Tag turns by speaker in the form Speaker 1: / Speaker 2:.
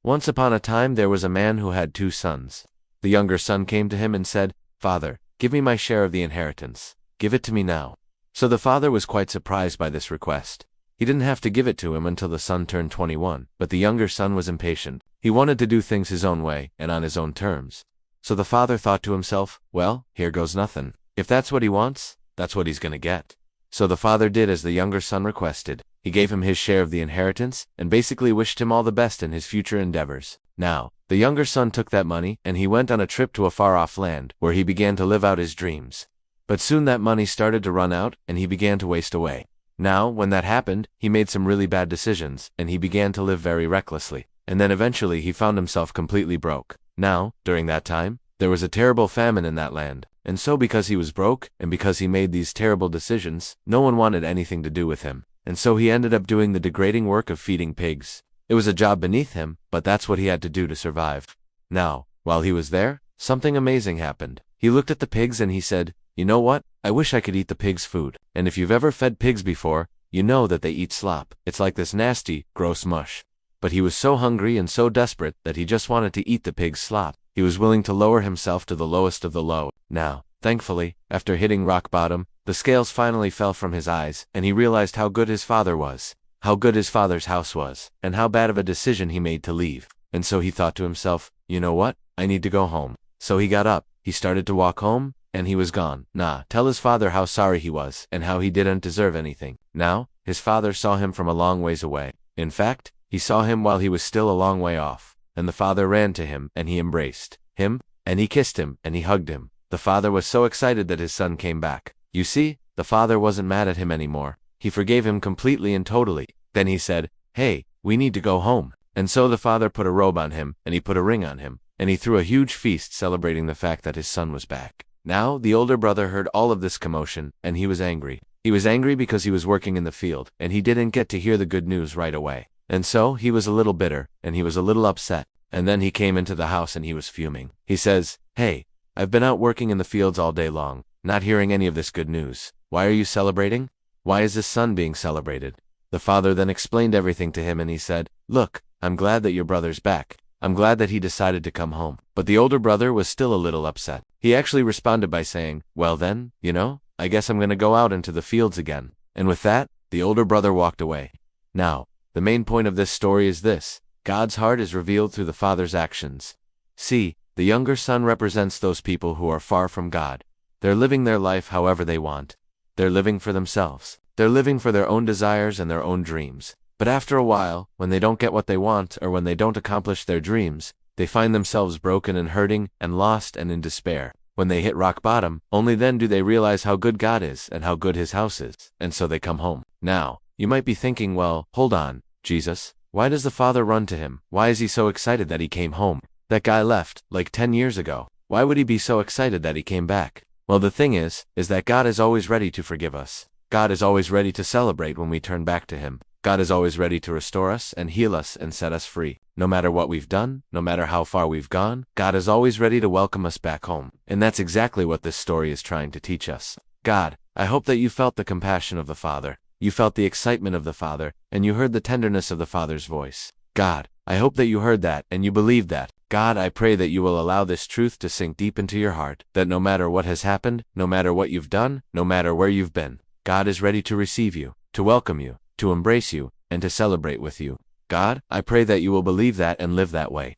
Speaker 1: Once upon a time there was a man who had 2 sons. The younger son came to him and said, "Father, give me my share of the inheritance. Give it to me now." So the father was quite surprised by this request. He didn't have to give it to him until the son turned 21, but the younger son was impatient. He wanted to do things his own way and on his own terms. So the father thought to himself, well, here goes nothing. If that's what he wants, that's what he's gonna get. So the father did as the younger son requested. He gave him his share of the inheritance and basically wished him all the best in his future endeavors. Now, the younger son took that money and he went on a trip to a far-off land where he began to live out his dreams. But soon that money started to run out and he began to waste away. Now, when that happened, he made some really bad decisions and he began to live very recklessly. And then eventually he found himself completely broke. Now, during that time, there was a terrible famine in that land. And so because he was broke, and because he made these terrible decisions, no one wanted anything to do with him. And so he ended up doing the degrading work of feeding pigs. It was a job beneath him, but that's what he had to do to survive. Now, while he was there, something amazing happened. He looked at the pigs and he said, "You know what? I wish I could eat the pigs' food." And if you've ever fed pigs before, you know that they eat slop. It's like this nasty, gross mush. But he was so hungry and so desperate that he just wanted to eat the pig's slop. He was willing to lower himself to the lowest of the low. Now, thankfully, after hitting rock bottom, the scales finally fell from his eyes, and he realized how good his father was, how good his father's house was, and how bad of a decision he made to leave. And so he thought to himself, you know what? I need to go home. So he got up, he started to walk home, and he was gone. Tell his father how sorry he was, and how he didn't deserve anything. Now, his father saw him from a long ways away. In fact, he saw him while he was still a long way off. And the father ran to him, and he embraced him, and he kissed him, and he hugged him. The father was so excited that his son came back. You see, the father wasn't mad at him anymore. He forgave him completely and totally. Then he said, "Hey, we need to go home." And so the father put a robe on him, and he put a ring on him, and he threw a huge feast celebrating the fact that his son was back. Now, the older brother heard all of this commotion, and he was angry. He was angry because he was working in the field, and he didn't get to hear the good news right away. And so, he was a little bitter, and he was a little upset. And then he came into the house and he was fuming. He says, "Hey, I've been out working in the fields all day long, not hearing any of this good news. Why are you celebrating? Why is this son being celebrated?" The father then explained everything to him and he said, "Look, I'm glad that your brother's back. I'm glad that he decided to come home." But the older brother was still a little upset. He actually responded by saying, "Well then, I guess I'm gonna go out into the fields again." And with that, the older brother walked away. Now, the main point of this story is this: God's heart is revealed through the father's actions. See, the younger son represents those people who are far from God. They're living their life however they want. They're living for themselves. They're living for their own desires and their own dreams. But after a while, when they don't get what they want or when they don't accomplish their dreams, they find themselves broken and hurting and lost and in despair. When they hit rock bottom, only then do they realize how good God is and how good his house is, and so they come home. Now, you might be thinking, well, hold on, Jesus, why does the father run to him? Why is he so excited that he came home? That guy left, like 10 years ago. Why would he be so excited that he came back? Well, the thing is that God is always ready to forgive us. God is always ready to celebrate when we turn back to him. God is always ready to restore us and heal us and set us free. No matter what we've done, no matter how far we've gone, God is always ready to welcome us back home. And that's exactly what this story is trying to teach us. God, I hope that you felt the compassion of the Father. You felt the excitement of the Father, and you heard the tenderness of the Father's voice. God, I hope that you heard that and you believed that. God, I pray that you will allow this truth to sink deep into your heart, that no matter what has happened, no matter what you've done, no matter where you've been, God is ready to receive you, to welcome you, to embrace you, and to celebrate with you. God, I pray that you will believe that and live that way.